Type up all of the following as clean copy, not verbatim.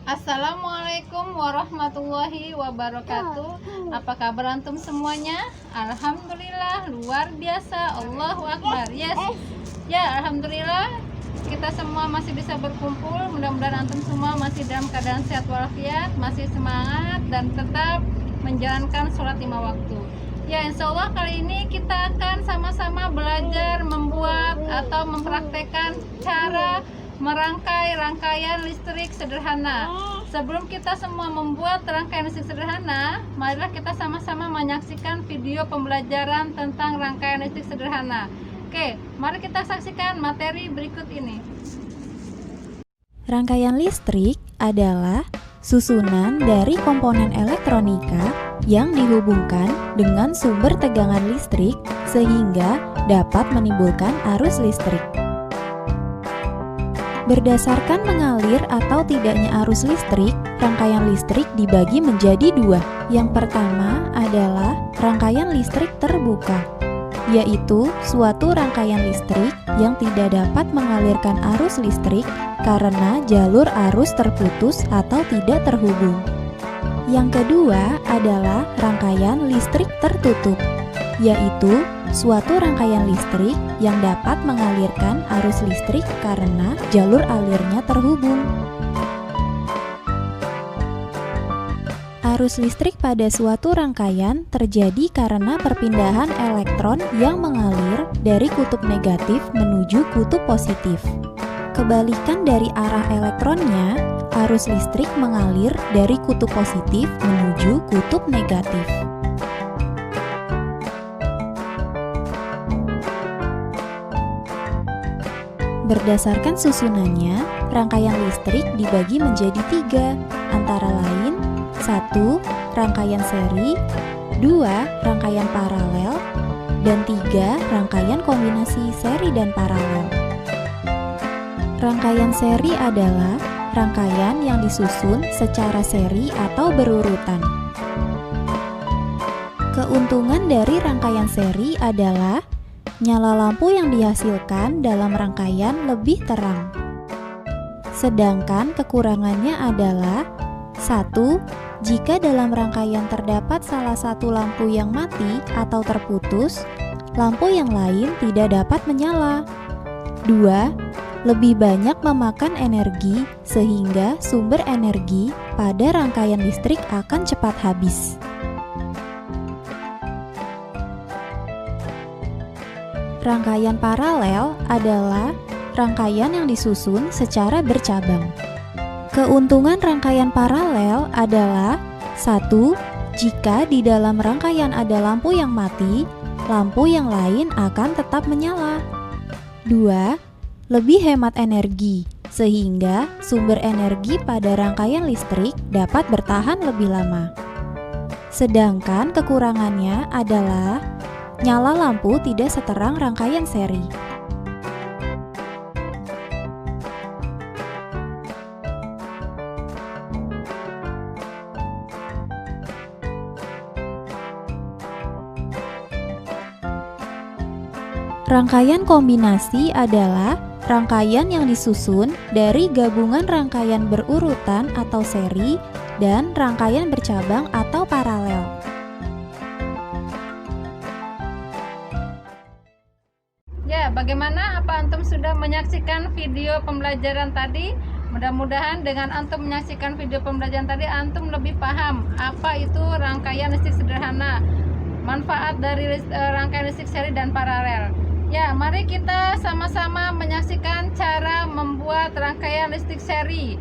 Assalamualaikum warahmatullahi wabarakatuh. Apa kabar antum semuanya? Alhamdulillah, luar biasa. Allahu Akbar. Yes. Ya, alhamdulillah kita semua masih bisa berkumpul. Mudah-mudahan antum semua masih dalam keadaan sehat walafiat, masih semangat dan tetap menjalankan sholat 5 waktu. Ya, insya Allah kali ini kita akan sama-sama belajar membuat atau mempraktekkan cara merangkai rangkaian listrik sederhana. Sebelum kita semua membuat rangkaian listrik sederhana, marilah kita sama-sama menyaksikan video pembelajaran tentang rangkaian listrik sederhana. Oke, mari kita saksikan materi berikut ini. Rangkaian listrik adalah susunan dari komponen elektronika yang dihubungkan dengan sumber tegangan listrik sehingga dapat menimbulkan arus listrik. Berdasarkan mengalir atau tidaknya arus listrik, rangkaian listrik dibagi menjadi dua. Yang pertama adalah rangkaian listrik terbuka, yaitu suatu rangkaian listrik yang tidak dapat mengalirkan arus listrik karena jalur arus terputus atau tidak terhubung. Yang kedua adalah rangkaian listrik tertutup, yaitu suatu rangkaian listrik yang dapat mengalirkan arus listrik karena jalur alirnya terhubung. Arus listrik pada suatu rangkaian terjadi karena perpindahan elektron yang mengalir dari kutub negatif menuju kutub positif. Kebalikan dari arah elektronnya, arus listrik mengalir dari kutub positif menuju kutub negatif. Berdasarkan susunannya, rangkaian listrik dibagi menjadi 3, antara lain 1. Rangkaian seri, 2. Rangkaian paralel, dan 3. Rangkaian kombinasi seri dan paralel. Rangkaian seri adalah rangkaian yang disusun secara seri atau berurutan. Keuntungan dari rangkaian seri adalah nyala lampu yang dihasilkan dalam rangkaian lebih terang. Sedangkan kekurangannya adalah 1. Jika dalam rangkaian terdapat salah satu lampu yang mati atau terputus, lampu yang lain tidak dapat menyala. 2. Lebih banyak memakan energi sehingga sumber energi pada rangkaian listrik akan cepat habis. Rangkaian paralel adalah rangkaian yang disusun secara bercabang. Keuntungan rangkaian paralel adalah 1. Jika di dalam rangkaian ada lampu yang mati, lampu yang lain akan tetap menyala. 2. Lebih hemat energi, sehingga sumber energi pada rangkaian listrik dapat bertahan lebih lama. Sedangkan kekurangannya adalah nyala lampu tidak seterang rangkaian seri. Rangkaian kombinasi adalah rangkaian yang disusun dari gabungan rangkaian berurutan atau seri dan rangkaian bercabang atau paralel. Ya, bagaimana? Apa antum sudah menyaksikan video pembelajaran tadi? Mudah-mudahan dengan antum menyaksikan video pembelajaran tadi, antum lebih paham apa itu rangkaian listrik sederhana, manfaat dari rangkaian listrik seri dan paralel. Ya, mari kita sama-sama menyaksikan cara membuat rangkaian listrik seri.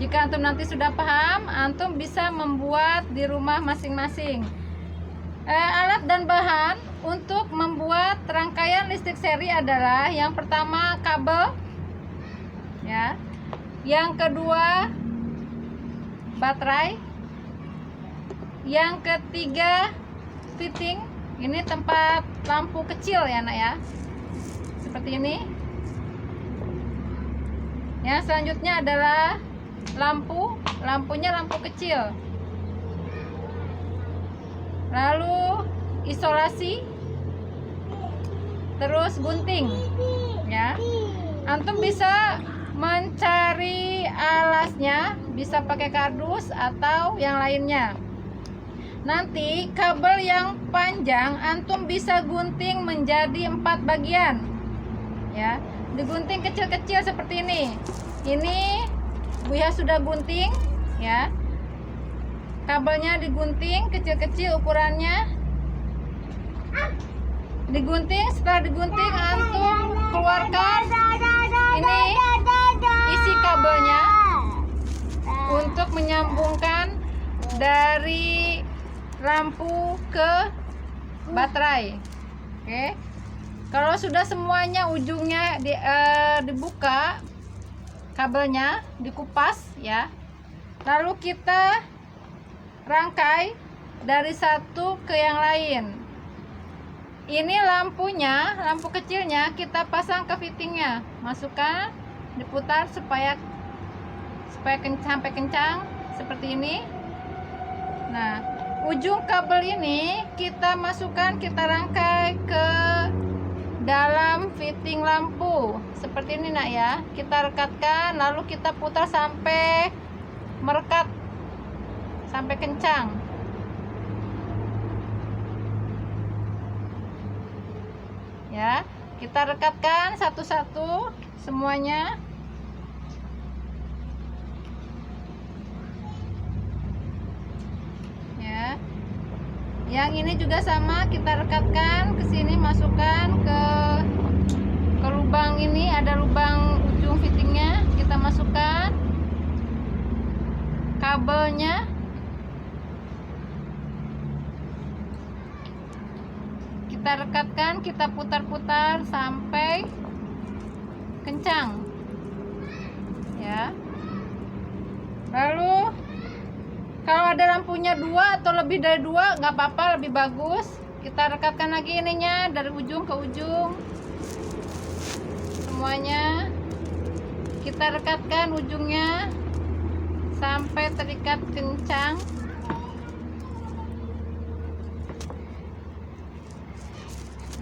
Jika antum nanti sudah paham, antum bisa membuat di rumah masing-masing. Alat dan bahan untuk membuat rangkaian listrik seri adalah yang pertama kabel, ya. Yang kedua baterai. Yang ketiga fitting. Ini tempat lampu kecil ya, Nak, ya. Seperti ini. Yang selanjutnya adalah lampunya lampu kecil. Lalu isolasi, terus gunting, ya. Antum bisa mencari alasnya, bisa pakai kardus atau yang lainnya. Nanti kabel yang panjang antum bisa gunting menjadi 4 bagian, ya. Digunting kecil-kecil seperti ini. Ini Buya sudah gunting, ya. Kabelnya digunting kecil-kecil ukurannya. Digunting, setelah digunting antum keluarkan ini isi kabelnya untuk menyambungkan dari lampu ke baterai. Oke. Kalau sudah semuanya ujungnya dibuka, kabelnya dikupas, ya. Lalu kita rangkai dari satu ke yang lain. Ini lampunya, lampu kecilnya kita pasang ke fittingnya, masukkan, diputar supaya sampai kencang seperti ini. Nah, ujung kabel ini kita masukkan, kita rangkai ke dalam fitting lampu seperti ini, nak, ya. Kita rekatkan, lalu kita putar sampai merekat, sampai kencang. Ya, kita rekatkan satu-satu semuanya. Ya. Yang ini juga sama, kita rekatkan ke sini, masukkan ke lubang ini, ada lubang ujung fittingnya, kita masukkan kabelnya. Kita rekatkan, kita putar-putar sampai kencang, ya. Lalu kalau ada lampunya 2 atau lebih dari 2 nggak apa-apa, lebih bagus. Kita rekatkan lagi ininya dari ujung ke ujung, semuanya kita rekatkan ujungnya sampai terikat kencang.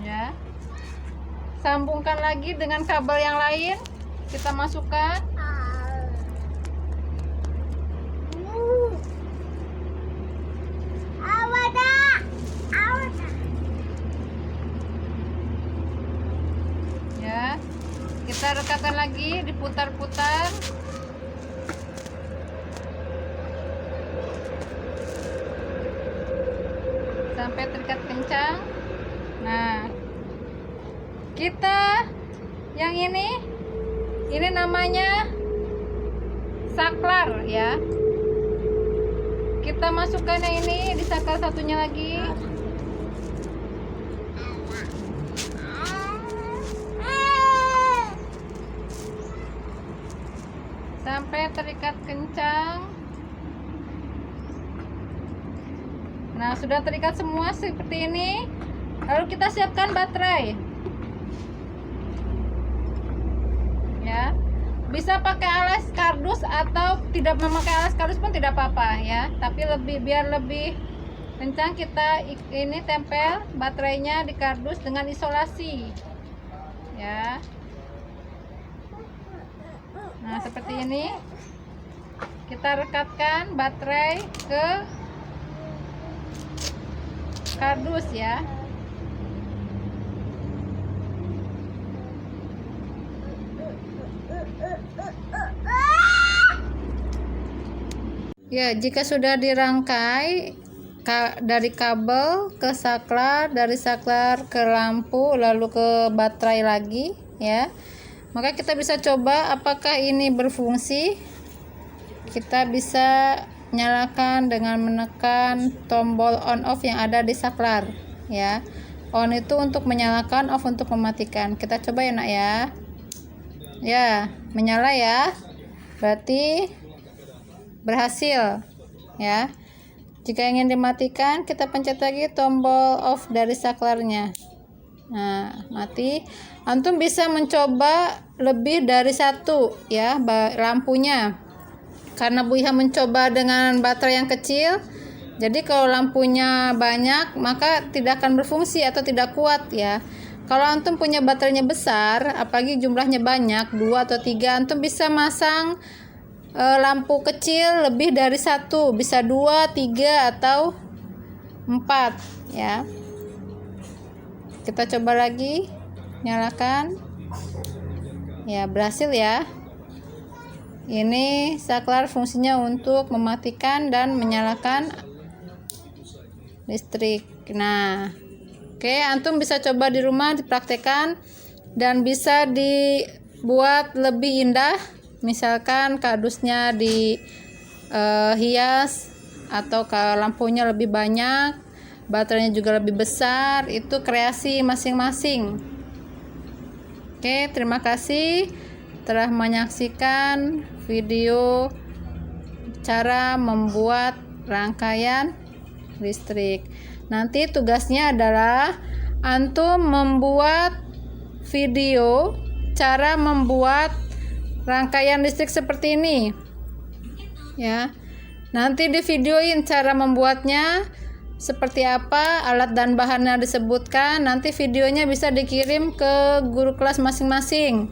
Ya, sambungkan lagi dengan kabel yang lain, kita masukkan. Ya, kita rekatkan lagi, diputar-putar sampai terikat kencang. Nah, kita yang ini namanya saklar, ya. Kita masukkan yang ini di saklar satunya lagi. Sampai terikat kencang. Nah, sudah terikat semua seperti ini. Lalu kita siapkan baterai. Ya. Bisa pakai alas kardus atau tidak memakai alas kardus pun tidak apa-apa, ya. Tapi biar lebih kencang, kita ini tempel baterainya di kardus dengan isolasi. Ya. Nah, seperti ini. Kita rekatkan baterai ke kardus, ya. Ya, jika sudah dirangkai dari kabel ke saklar, dari saklar ke lampu, lalu ke baterai lagi, ya. Maka kita bisa coba apakah ini berfungsi. Kita bisa nyalakan dengan menekan tombol on off yang ada di saklar, ya. On itu untuk menyalakan, off untuk mematikan. Kita coba ya, nak, ya. Ya, menyala, ya. Berarti berhasil, ya. Jika ingin dimatikan, kita pencet lagi tombol off dari saklarnya. Nah, mati. Antum bisa mencoba lebih dari satu, ya, lampunya. Karena Buya mencoba dengan baterai yang kecil, jadi kalau lampunya banyak maka tidak akan berfungsi atau tidak kuat, ya. Kalau antum punya baterainya besar, apalagi jumlahnya banyak, 2 atau 3, antum bisa masang lampu kecil lebih dari 1, bisa 2, 3 atau 4 ya. Kita coba lagi, nyalakan. Ya, berhasil ya. Ini saklar fungsinya untuk mematikan dan menyalakan listrik. Nah, oke, antum bisa coba di rumah dipraktekkan dan bisa dibuat lebih indah. Misalkan kardusnya dihias atau lampunya lebih banyak, baterainya juga lebih besar, itu kreasi masing-masing. Oke, terima kasih telah menyaksikan video cara membuat rangkaian listrik. Nanti tugasnya adalah antum membuat video cara membuat rangkaian listrik seperti ini ya. Nanti di videoin cara membuatnya seperti apa, alat dan bahannya disebutkan. Nanti videonya bisa dikirim ke guru kelas masing-masing,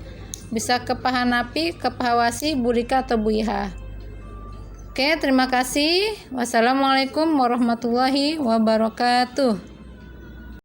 bisa ke Pak Hanafi, ke Pak Hawasi, Bu Rika atau Bu Iha. Oke, terima kasih. Wassalamualaikum warahmatullahi wabarakatuh.